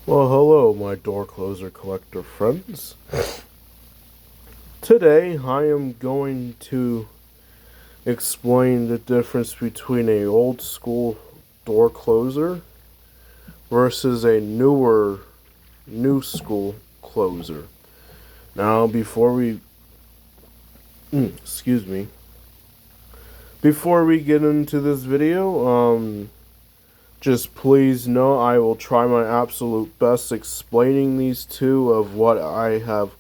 Well, hello, my door closer collector friends. Today, I am going to explain the difference between a old school door closer versus a new school closer. Now, excuse me, before we get into this video, just please know I will try my absolute best explaining these two of what I have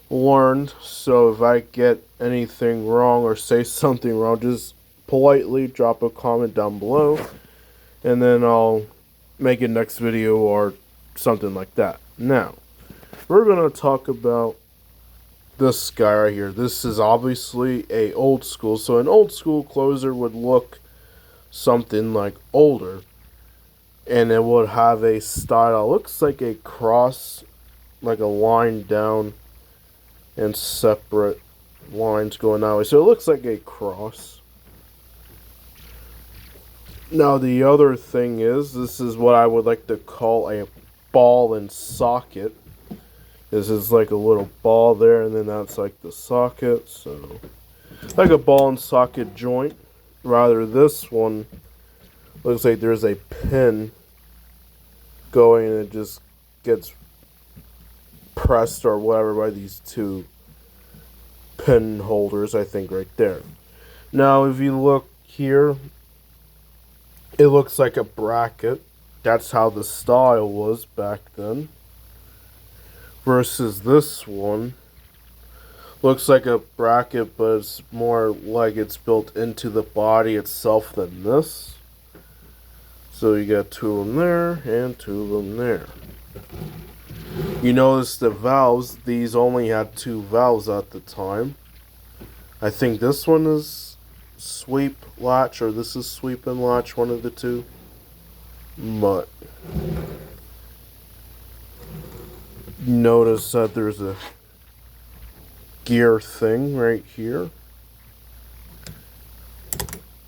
learned. So if I get anything wrong or say something wrong, just politely drop a comment down below, and then I'll make a next video or something like that. Now, we're gonna talk about this guy right here. This is obviously a old school, so an old school closer would look something like older, and it would have a style. It looks like a cross, like a line down and separate lines going that way. So it looks like a cross. Now the other thing is, this is what I would like to call a ball and socket. This is like a little ball there, and then that's like the socket. So like a ball and socket joint. Rather, this one looks like there's a pin going, and it just gets pressed or whatever by these two pin holders, I think, right there. Now, if you look here, it looks like a bracket. That's how the style was back then. Versus this one, looks like a bracket, but it's more like it's built into the body itself than this. So you got two of them there and two of them there. You notice the valves, these only had two valves at the time. I think this one is sweep latch, or this is sweep and latch, one of the two. But notice that there's a gear thing right here.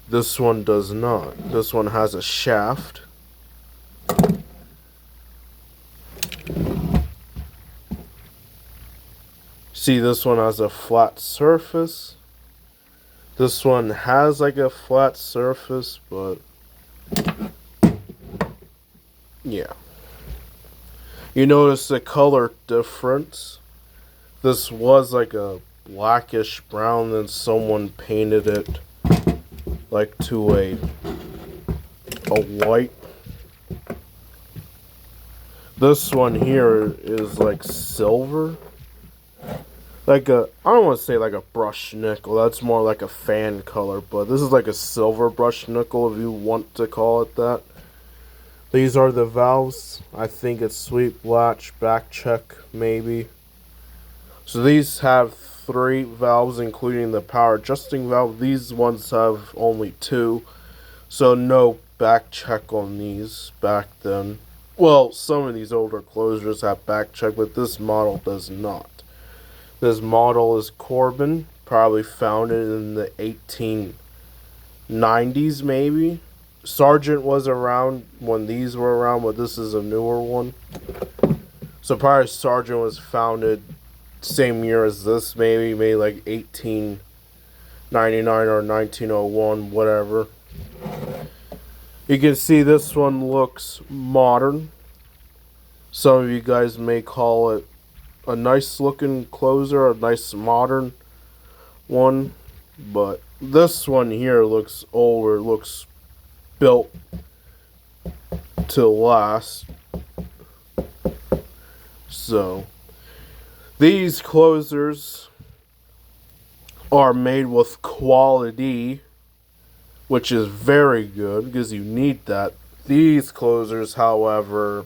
This one does not. This one has a shaft. See, this one has a flat surface. This one has like a flat surface, but yeah. You notice the color difference. This was like a blackish brown, then someone painted it like to a white. This one here is like silver. Like a, I don't want to say like a brushed nickel, that's more like a fan color, but this is like a silver brushed nickel if you want to call it that. These are the valves. I think it's sweep, latch, back check, maybe. So these have three valves, including the power adjusting valve. These ones have only two, so no back check on these back then. Well, some of these older closers have back check, but this model does not. This model is Corbin, probably founded in the 1890s, maybe. Sargent was around when these were around, but this is a newer one. So probably Sargent was founded same year as this, maybe like 1899 or 1901, whatever. You can see this one looks modern. Some of you guys may call it a nice looking closer, a nice modern one, but this one here looks older, looks built to last. So these closers are made with quality, which is very good because you need that. These closers, however,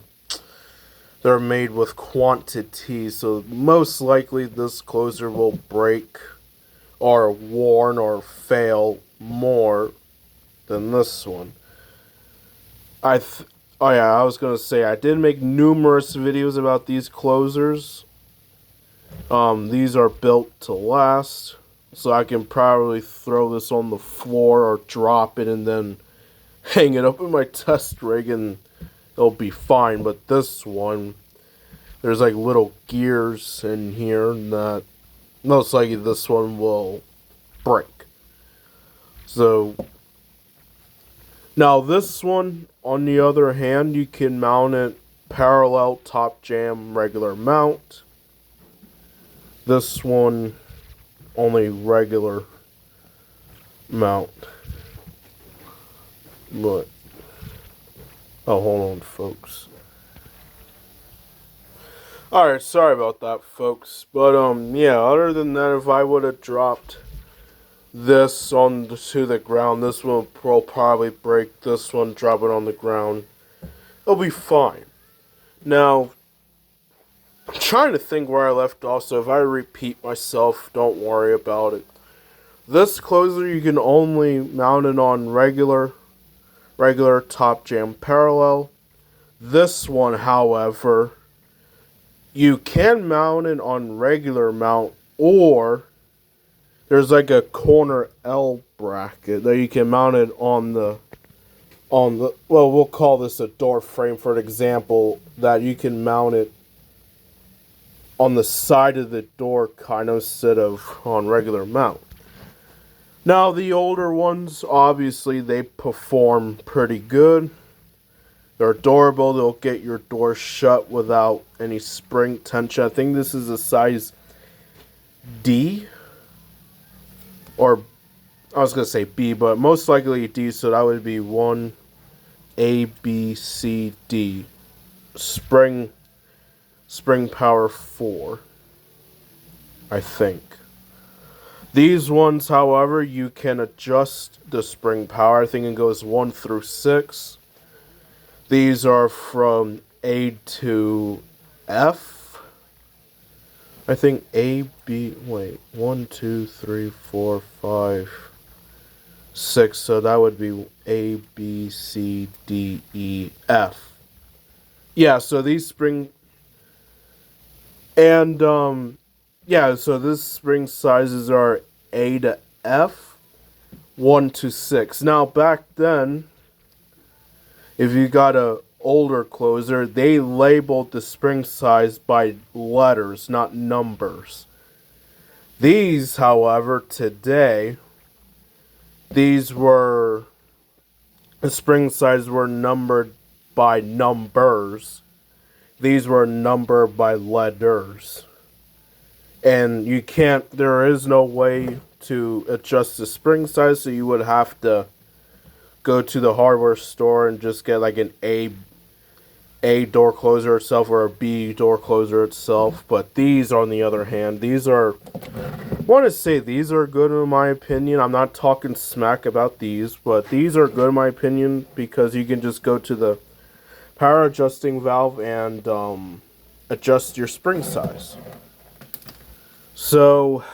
they're made with quantity, so most likely this closer will break or worn or fail more than this one. I was gonna say I did make numerous videos about these closers. These are built to last, so I can probably throw this on the floor or drop it and then hang it up in my test rig and it'll be fine. But this one, there's like little gears in here that most likely this one will break. So now this one, on the other hand, you can mount it parallel, top jam, regular mount. This one, only regular mount. But, oh, hold on, folks. Alright, sorry about that, folks. But, yeah, other than that, if I would have dropped this to the ground, this one will probably break. This one, drop it on the ground. It'll be fine. Now, I'm trying to think where I left off, so if I repeat myself, don't worry about it. This closer, you can only mount it on regular top jam parallel. This one, however, you can mount it on regular mount, or there's like a corner L bracket that you can mount it on the well, we'll call this a door frame for an example, that you can mount it on the side of the door kind of instead of on regular mount. Now, the older ones, obviously, they perform pretty good. They're durable. They'll get your door shut without any spring tension. I think this is a size D. Or, I was going to say B, but most likely D, so that would be 1, A, B, C, D. Spring power 4, I think. These ones, however, you can adjust the spring power. I think it goes 1 through 6. These are from A to F. I think A, B, wait, 1, 2, 3, 4, 5, 6. So that would be A, B, C, D, E, F. Yeah, so these spring... And, yeah, so this spring sizes are A to F, 1 to 6. Now, back then, if you got a older closer, they labeled the spring size by letters, not numbers. These, however, today, the spring sizes were numbered by numbers. These were numbered by letters. And there is no way to adjust the spring size, so you would have to go to the hardware store and just get like an A door closer itself or a B door closer itself. But these, on the other hand, these are good in my opinion. I'm not talking smack about these, but these are good in my opinion because you can just go to the power adjusting valve and adjust your spring size. So,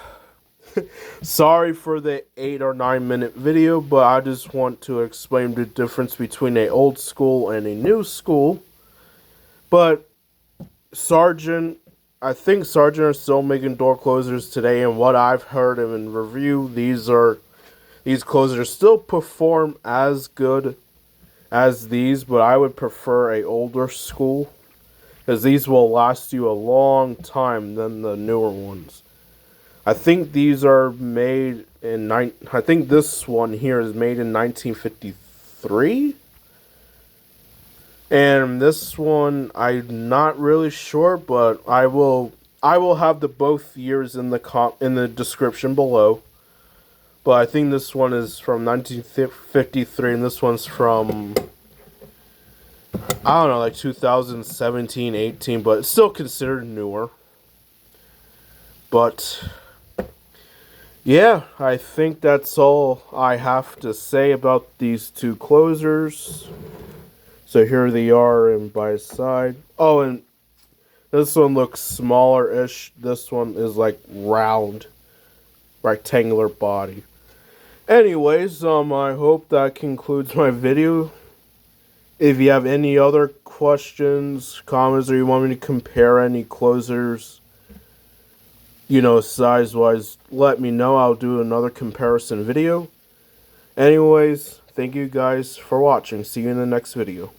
sorry for the 8 or 9 minute video, but I just want to explain the difference between an old school and a new school. But I think Sargent are still making door closers today, and what I've heard in review, these closers still perform as good as these, but I would prefer a older school, because these will last you a long time than the newer ones. I think these are made I think this one here is made in 1953. And this one, I'm not really sure, but I will have the both years in the description below. But I think this one is from 1953, and this one's from, I don't know, like 2017, 18, but it's still considered newer. But yeah, I think that's all I have to say about these two closers. So here they are and by side. Oh, and this one looks smaller-ish. This one is like round, rectangular body. Anyways, I hope that concludes my video. If you have any other questions, comments, or you want me to compare any closers, size-wise, let me know. I'll do another comparison video. Anyways, thank you guys for watching. See you in the next video.